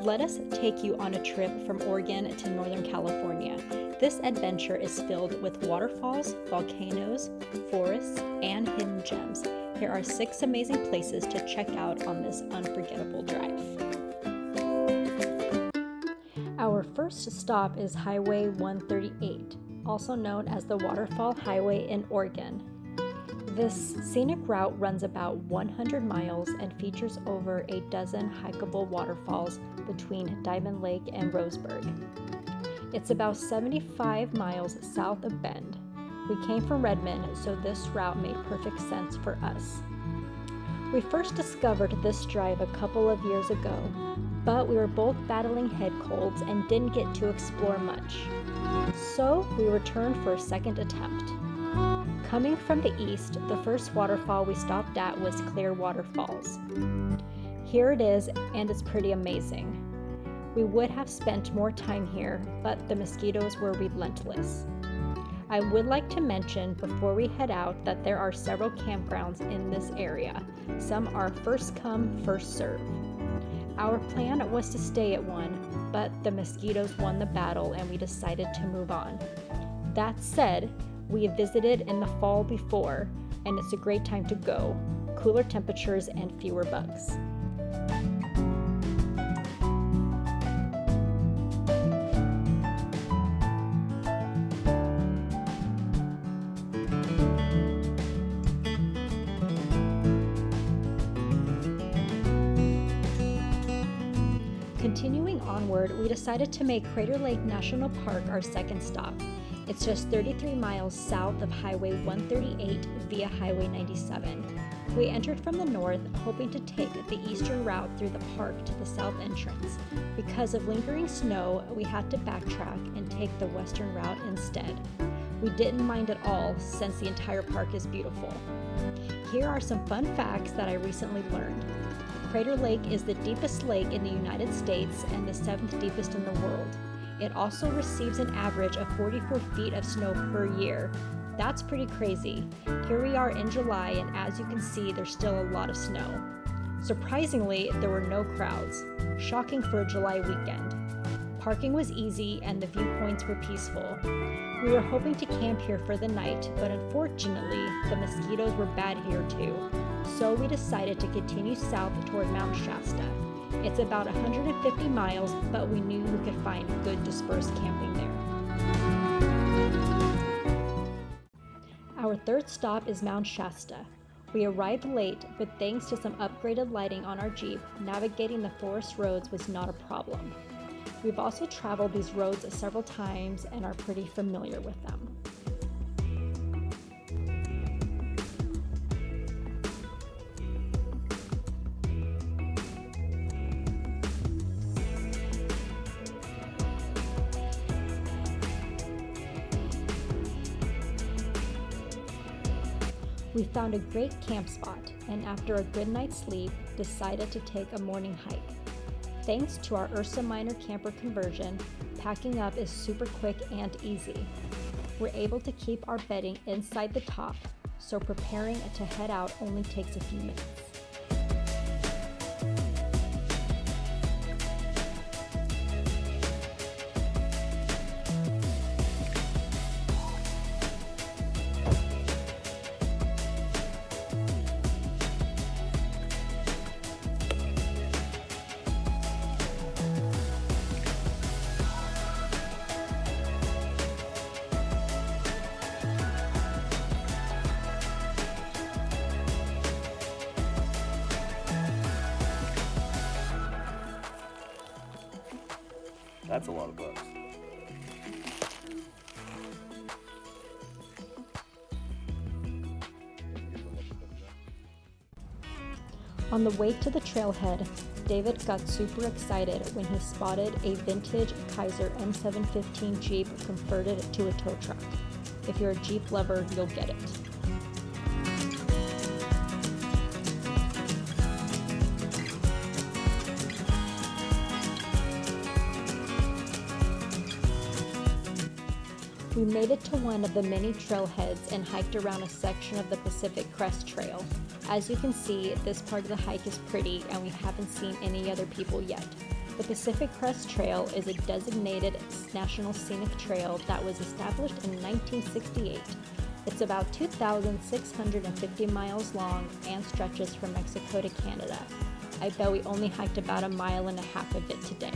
Let us take you on a trip from Oregon to Northern California. This adventure is filled with waterfalls, volcanoes, forests, and hidden gems. Here are 6 amazing places to check out on this unforgettable drive. Our first stop is Highway 138, also known as the Waterfall Highway in Oregon. This scenic route runs about 100 miles and features over a dozen hikeable waterfalls between Diamond Lake and Roseburg. It's about 75 miles south of Bend. We came from Redmond, so this route made perfect sense for us. We first discovered this drive a couple of years ago, but we were both battling head colds and didn't get to explore much. So we returned for a second attempt. Coming from the east, the first waterfall we stopped at was Clearwater Falls. Here it is, and it's pretty amazing. We would have spent more time here, but the mosquitoes were relentless. I would like to mention before we head out that there are several campgrounds in this area. Some are first come, first serve. Our plan was to stay at one, but the mosquitoes won the battle and we decided to move on. That said, we have visited in the fall before, and it's a great time to go. Cooler temperatures and fewer bugs. Continuing onward, we decided to make Crater Lake National Park our second stop. It's just 33 miles south of Highway 138 via Highway 97. We entered from the north, hoping to take the eastern route through the park to the south entrance. Because of lingering snow, we had to backtrack and take the western route instead. We didn't mind at all, since the entire park is beautiful. Here are some fun facts that I recently learned. Crater Lake is the deepest lake in the United States and the 7th deepest in the world. It also receives an average of 44 feet of snow per year. That's pretty crazy. Here we are in July, and as you can see, there's still a lot of snow. Surprisingly, there were no crowds. Shocking for a July weekend. Parking was easy and the viewpoints were peaceful. We were hoping to camp here for the night, but unfortunately, the mosquitoes were bad here too. So we decided to continue south toward Mount Shasta. It's about 150 miles, but we knew we could find good dispersed camping there. Our third stop is Mount Shasta. We arrived late, but thanks to some upgraded lighting on our Jeep, navigating the forest roads was not a problem. We've also traveled these roads several times and are pretty familiar with them. We found a great camp spot, and after a good night's sleep, decided to take a morning hike. Thanks to our Ursa Minor camper conversion, packing up is super quick and easy. We're able to keep our bedding inside the top, so preparing to head out only takes a few minutes. That's a lot of bugs. On the way to the trailhead, David got super excited when he spotted a vintage Kaiser M715 Jeep converted to a tow truck. If you're a Jeep lover, you'll get it. We made it to one of the many trailheads and hiked around a section of the Pacific Crest Trail. As you can see, this part of the hike is pretty and we haven't seen any other people yet. The Pacific Crest Trail is a designated National Scenic Trail that was established in 1968. It's about 2,650 miles long and stretches from Mexico to Canada. I bet we only hiked about 1.5 miles of it today.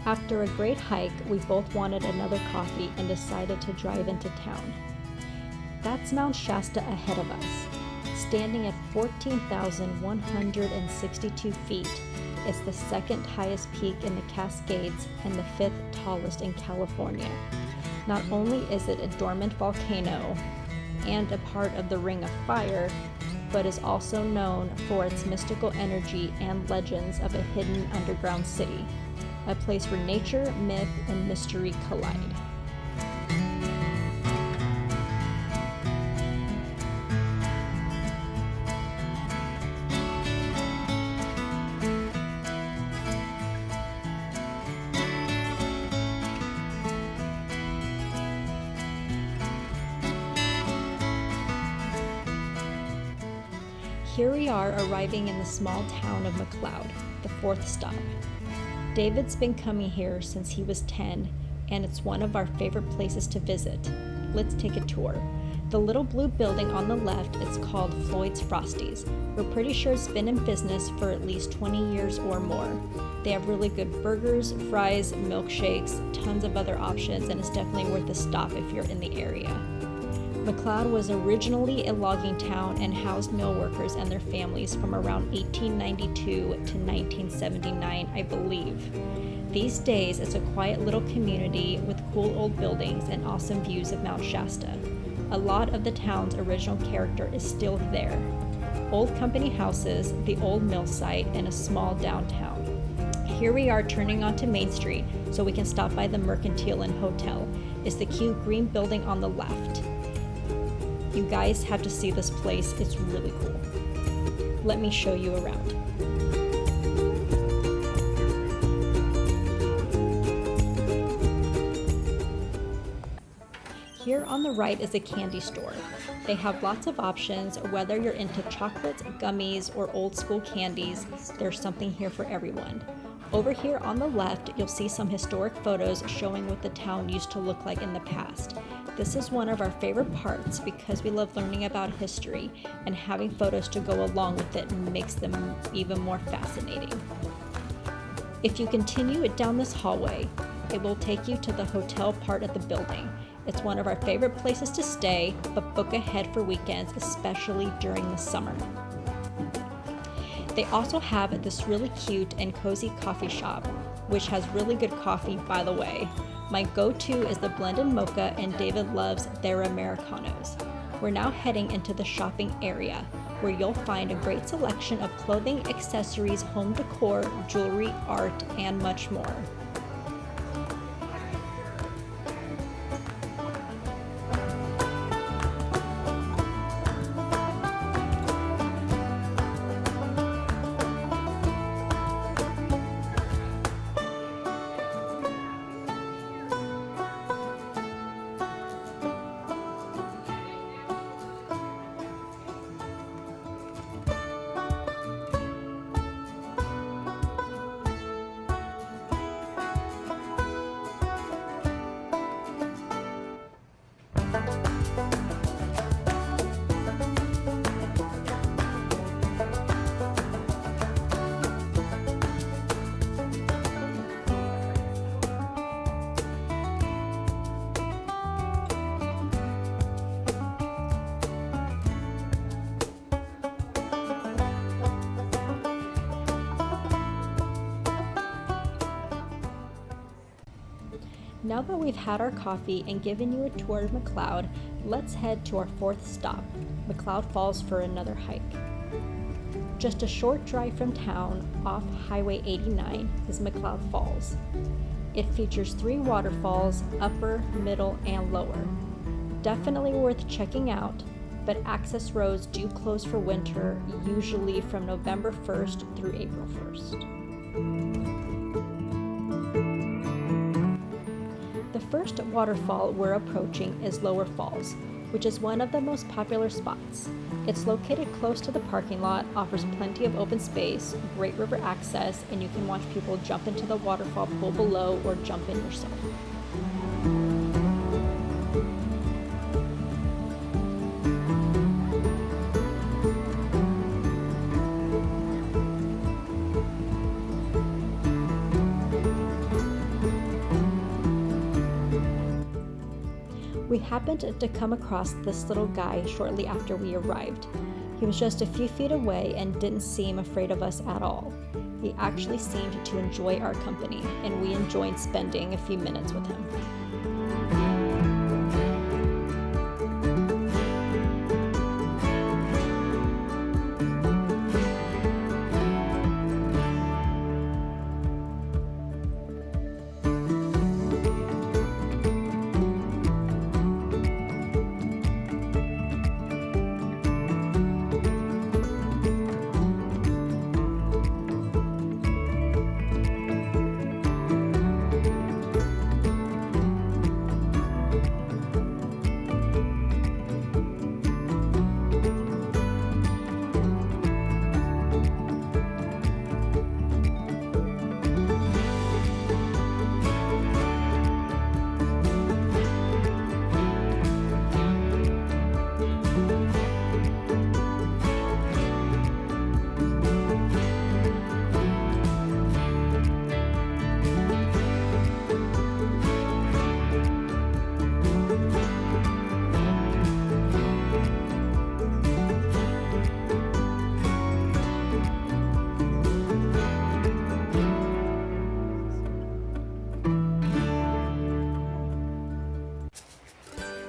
After a great hike, we both wanted another coffee and decided to drive into town. That's Mount Shasta ahead of us. Standing at 14,162 feet, it's the second highest peak in the Cascades and the 5th tallest in California. Not only is it a dormant volcano and a part of the Ring of Fire, but is also known for its mystical energy and legends of a hidden underground city, a place where nature, myth, and mystery collide. Here we are arriving in the small town of McCloud, the 4th stop. David's been coming here since he was 10, and it's one of our favorite places to visit. Let's take a tour. The little blue building on the left is called Floyd's Frosties. We're pretty sure it's been in business for at least 20 years or more. They have really good burgers, fries, milkshakes, tons of other options, and it's definitely worth a stop if you're in the area. McCloud was originally a logging town and housed mill workers and their families from around 1892 to 1979, I believe. These days, it's a quiet little community with cool old buildings and awesome views of Mount Shasta. A lot of the town's original character is still there. Old company houses, the old mill site, and a small downtown. Here we are turning onto Main Street so we can stop by the Mercantile and Hotel. It's the cute green building on the left. You guys have to see this place, it's really cool. Let me show you around. Here on the right is a candy store. They have lots of options, whether you're into chocolates, gummies, or old school candies, there's something here for everyone. Over here on the left, you'll see some historic photos showing what the town used to look like in the past. This is one of our favorite parts because we love learning about history, and having photos to go along with it makes them even more fascinating. If you continue it down this hallway, it will take you to the hotel part of the building. It's one of our favorite places to stay, but book ahead for weekends, especially during the summer. They also have this really cute and cozy coffee shop, which has really good coffee, by the way. My go-to is the blended mocha, and David loves their Americanos. We're now heading into the shopping area, where you'll find a great selection of clothing, accessories, home decor, jewelry, art, and much more. Now that we've had our coffee and given you a tour of McCloud, let's head to our fourth stop, McCloud Falls, for another hike. Just a short drive from town, off Highway 89, is McCloud Falls. It features 3 waterfalls, upper, middle, and lower. Definitely worth checking out, but access roads do close for winter, usually from November 1st through April 1st. The first waterfall we're approaching is Lower Falls, which is one of the most popular spots. It's located close to the parking lot, offers plenty of open space, great river access, and you can watch people jump into the waterfall pool below or jump in yourself. We happened to come across this little guy shortly after we arrived. He was just a few feet away and didn't seem afraid of us at all. He actually seemed to enjoy our company, and we enjoyed spending a few minutes with him.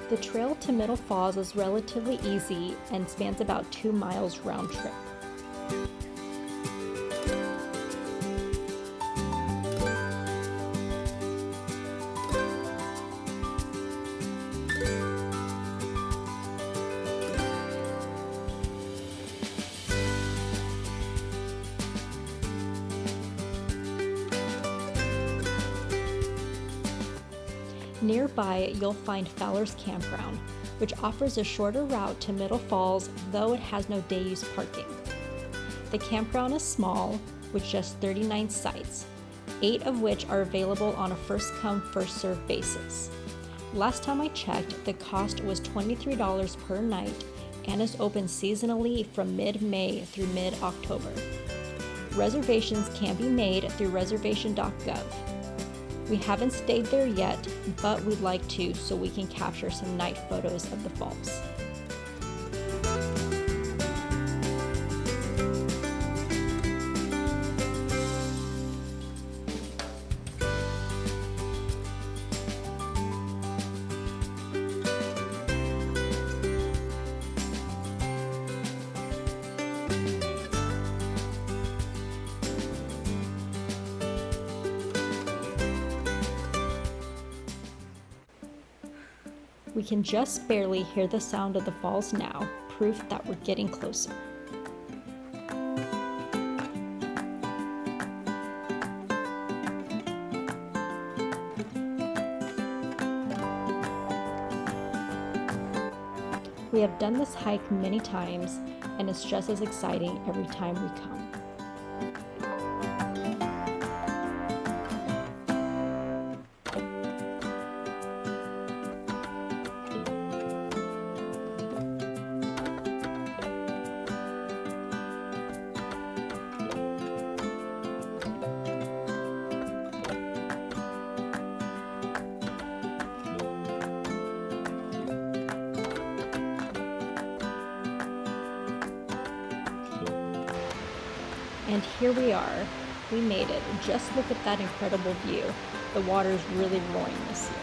The trail to Middle Falls is relatively easy and spans about 2 miles round trip. Nearby, you'll find Fowlers Campground, which offers a shorter route to Middle Falls, though it has no day-use parking. The campground is small, with just 39 sites, 8 of which are available on a first-come, first-served basis. Last time I checked, the cost was $23 per night and is open seasonally from mid-May through mid-October. Reservations can be made through reservation.gov. We haven't stayed there yet, but we'd like to so we can capture some night photos of the falls. We can just barely hear the sound of the falls now, proof that we're getting closer. We have done this hike many times, and it's just as exciting every time we come. And here we are. We made it. Just look at that incredible view. The water's really roaring this year.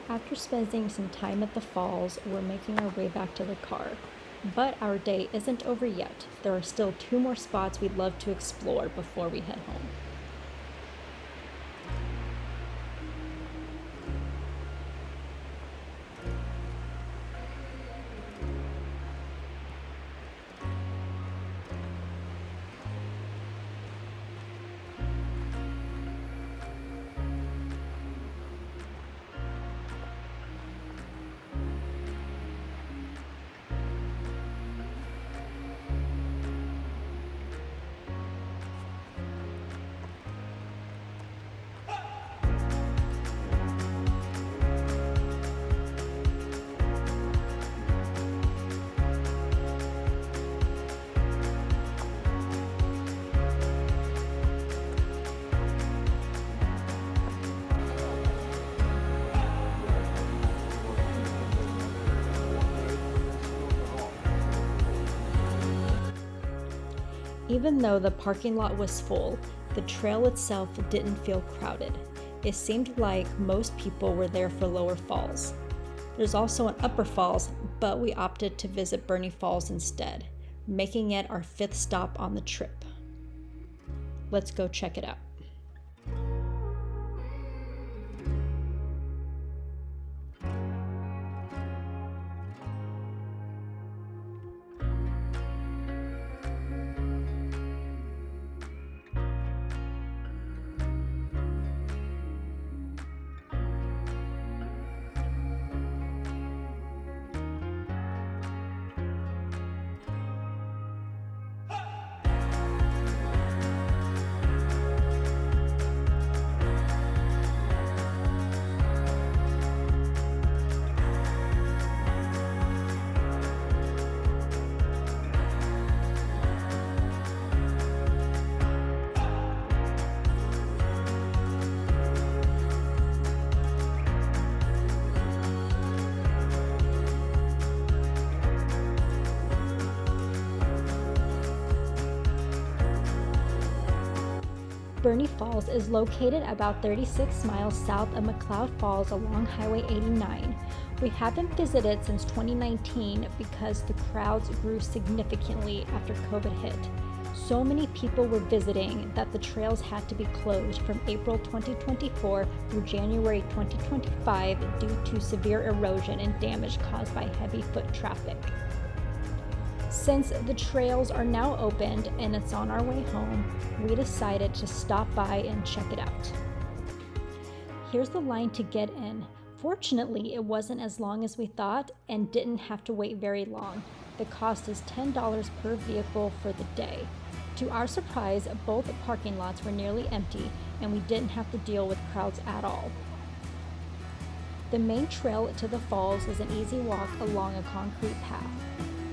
After spending some time at the falls, we're making our way back to the car. But our day isn't over yet. There are still 2 more spots we'd love to explore before we head home. Even though the parking lot was full, the trail itself didn't feel crowded. It seemed like most people were there for lower falls. There's also an upper falls, but we opted to visit Burney Falls instead, making it our 5th stop on the trip. Let's go check it out. Burney Falls is located about 36 miles south of McCloud Falls along Highway 89. We haven't visited since 2019 because the crowds grew significantly after COVID hit. So many people were visiting that the trails had to be closed from April 2024 through January 2025 due to severe erosion and damage caused by heavy foot traffic. Since the trails are now opened and it's on our way home, we decided to stop by and check it out. Here's the line to get in. Fortunately, it wasn't as long as we thought and didn't have to wait very long. The cost is $10 per vehicle for the day. To our surprise, both parking lots were nearly empty and we didn't have to deal with crowds at all. The main trail to the falls is an easy walk along a concrete path.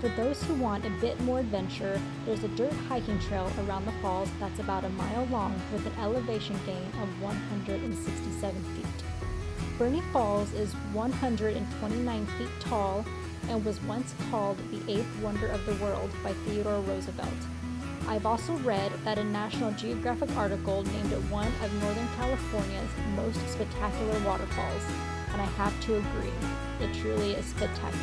For those who want a bit more adventure, there's a dirt hiking trail around the falls that's about a mile long with an elevation gain of 167 feet. Burney Falls is 129 feet tall and was once called the eighth wonder of the world by Theodore Roosevelt. I've also read that a National Geographic article named it one of Northern California's most spectacular waterfalls, and I have to agree, it truly is spectacular.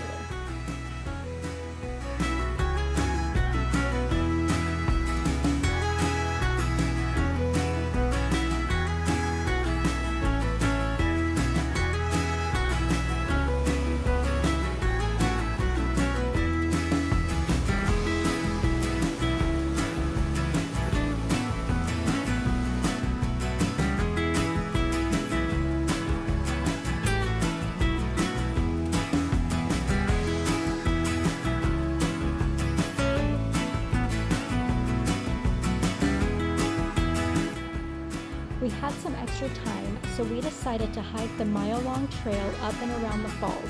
We had some extra time, so we decided to hike the mile-long trail up and around the falls.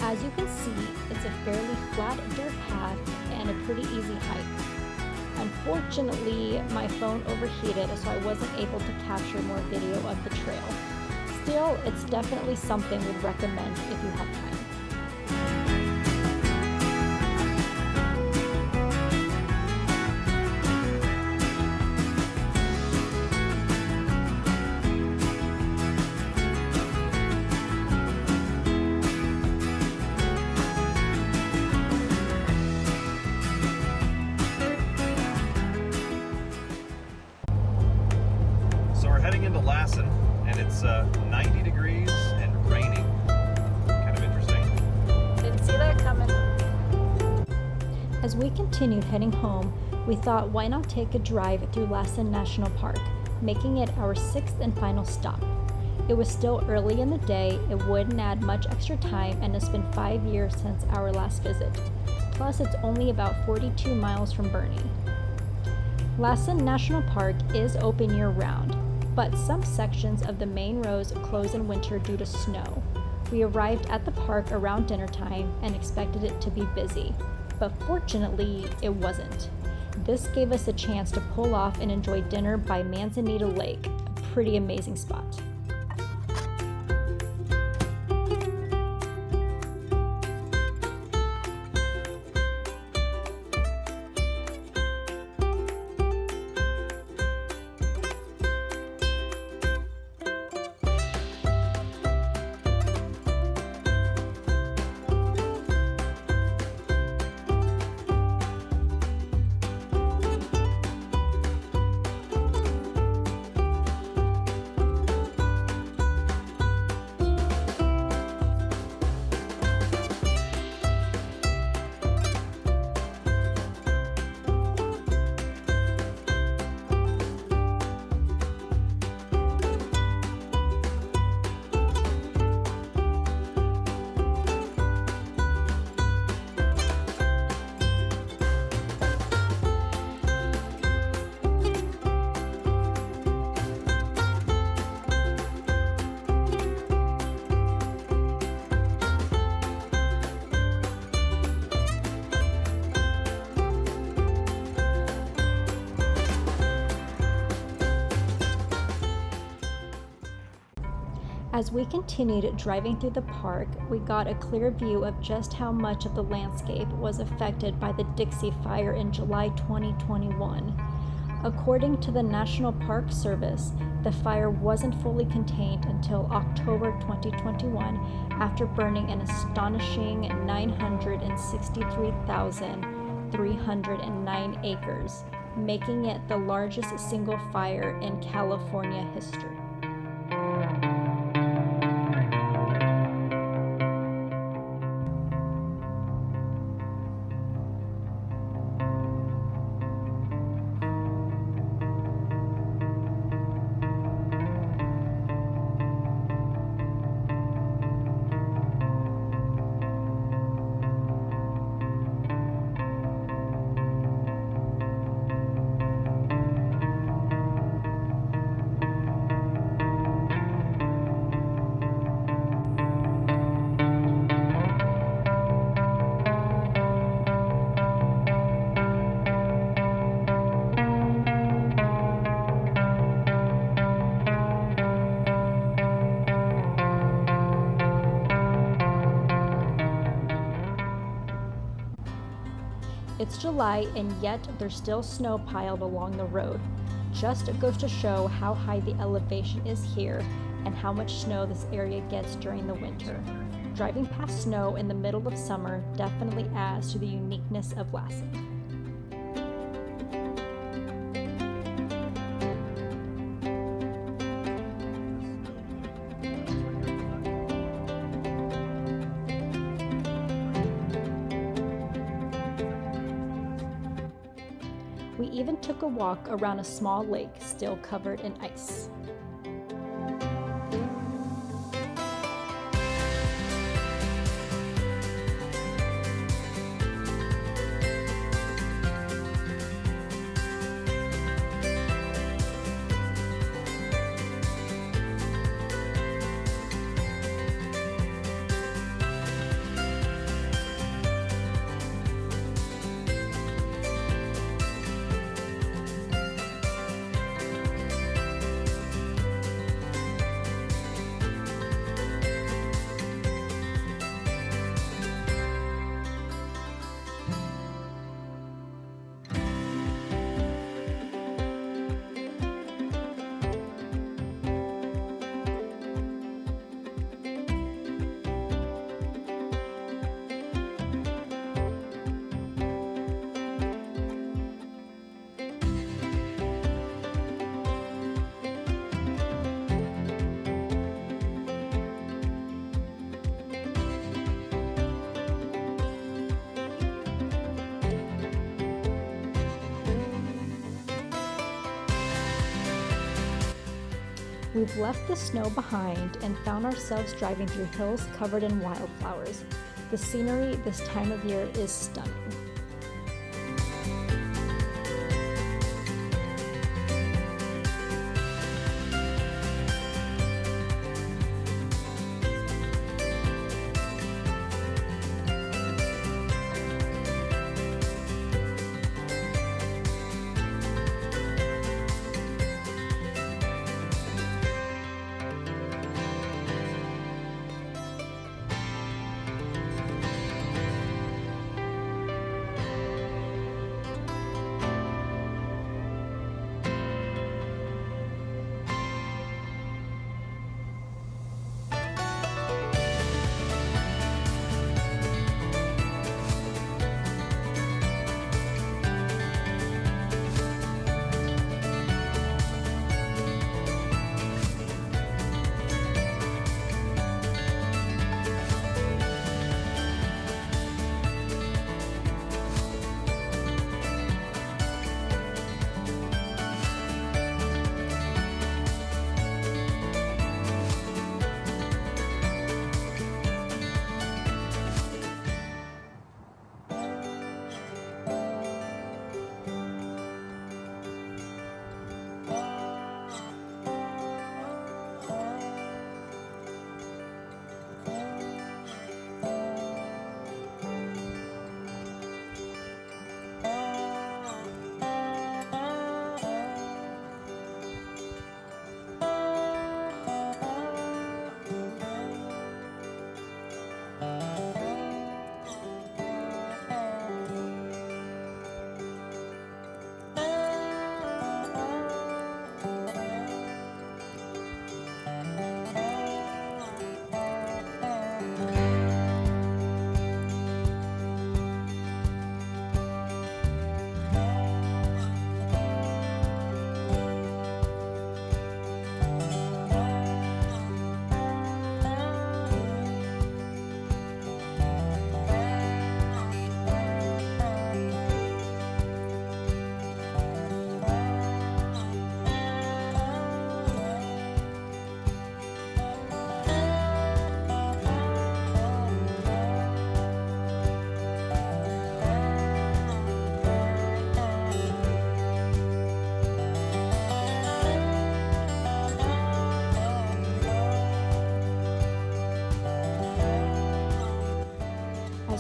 As you can see, it's a fairly flat dirt path and a pretty easy hike. Unfortunately, my phone overheated, so I wasn't able to capture more video of the trail. Still, it's definitely something we'd recommend if you have time. Heading into Lassen, and it's 90 degrees and raining. Kind of interesting. Didn't see that coming. As we continued heading home, we thought, why not take a drive through Lassen National Park, making it our sixth and final stop. It was still early in the day, it wouldn't add much extra time, and it's been 5 years since our last visit. Plus, it's only about 42 miles from Burney. Lassen National Park is open year-round, but some sections of the main roads close in winter due to snow. We arrived at the park around dinner time and expected it to be busy, but fortunately it wasn't. This gave us a chance to pull off and enjoy dinner by Manzanita Lake, a pretty amazing spot. As we continued driving through the park, we got a clear view of just how much of the landscape was affected by the Dixie Fire in July 2021. According to the National Park Service, the fire wasn't fully contained until October 2021 after burning an astonishing 963,309 acres, making it the largest single fire in California history. It's July and yet there's still snow piled along the road. Just goes to show how high the elevation is here and how much snow this area gets during the winter. Driving past snow in the middle of summer definitely adds to the uniqueness of Lassen. We even took a walk around a small lake still covered in ice. We've left the snow behind and found ourselves driving through hills covered in wildflowers. The scenery this time of year is stunning.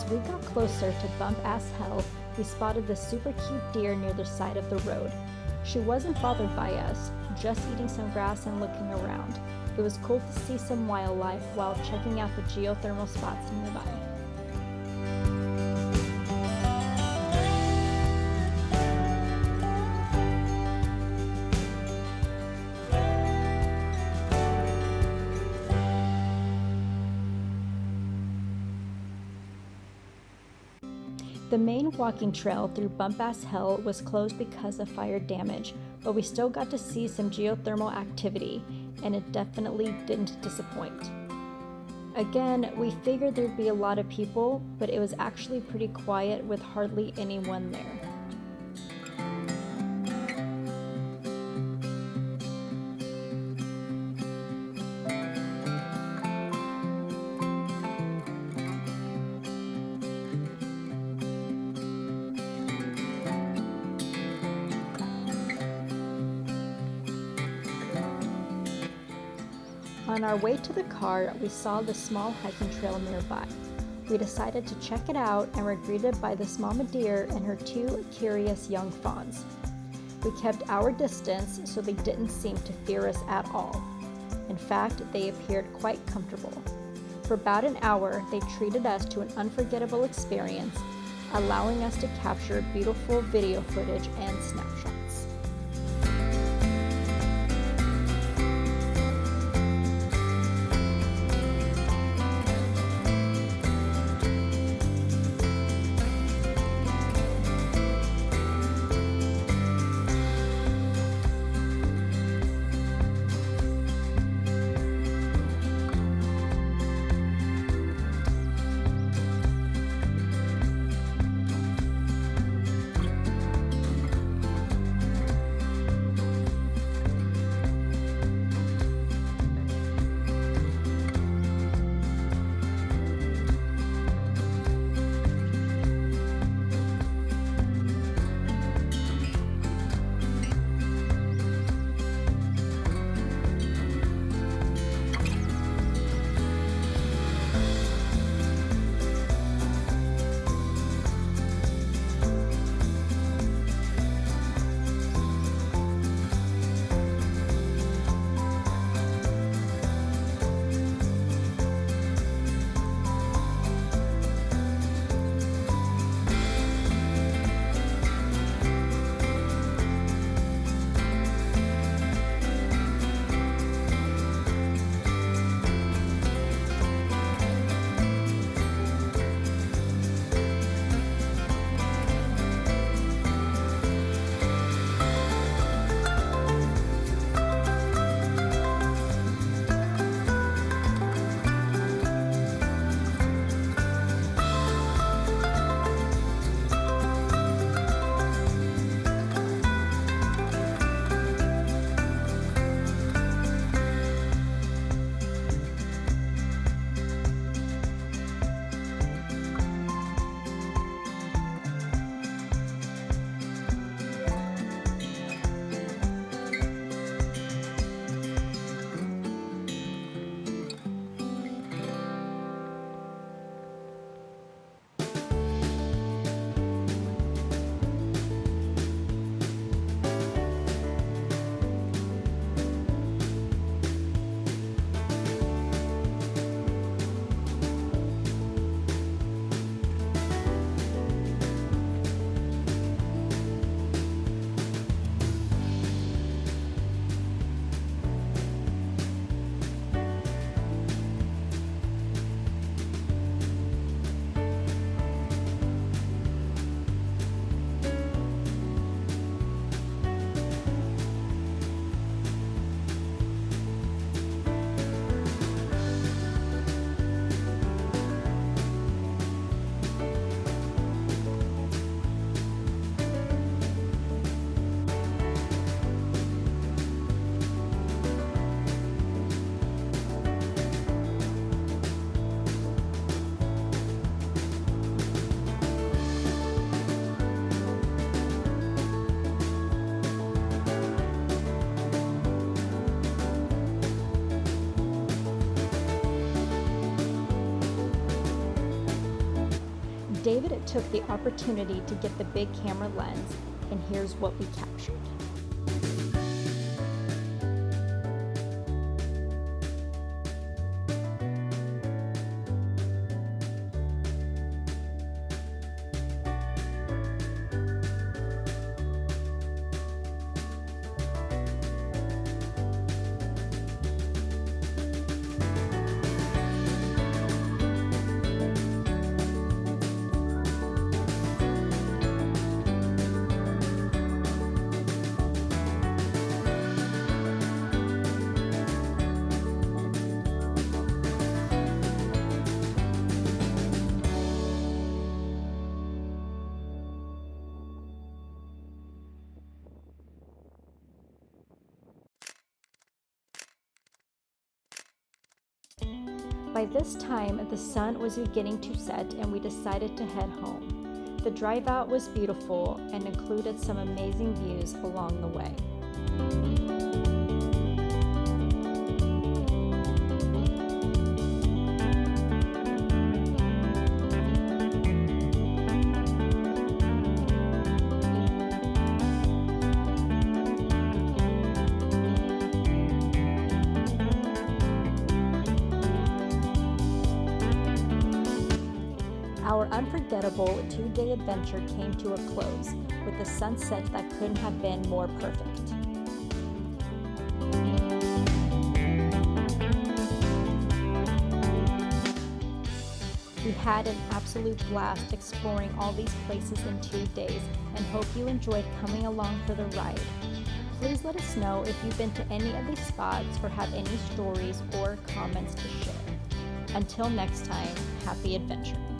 As we got closer to Bumpass Hill, we spotted this super cute deer near the side of the road. She wasn't bothered by us, just eating some grass and looking around. It was cool to see some wildlife while checking out the geothermal spots nearby. The main walking trail through Bumpass Hill was closed because of fire damage, but we still got to see some geothermal activity, and it definitely didn't disappoint. Again, we figured there'd be a lot of people, but it was actually pretty quiet with hardly anyone there. On our way to the car, we saw the small hiking trail nearby. We decided to check it out and were greeted by this mama deer and her two curious young fawns. We kept our distance so they didn't seem to fear us at all. In fact, they appeared quite comfortable. For about an hour, they treated us to an unforgettable experience, allowing us to capture beautiful video footage and snapshots. David took the opportunity to get the big camera lens, and here's what we captured. By this time, the sun was beginning to set and we decided to head home. The drive out was beautiful and included some amazing views along the way. Our unforgettable 2-day adventure came to a close with a sunset that couldn't have been more perfect. We had an absolute blast exploring all these places in 2 days and hope you enjoyed coming along for the ride. Please let us know if you've been to any of these spots or have any stories or comments to share. Until next time, happy adventuring.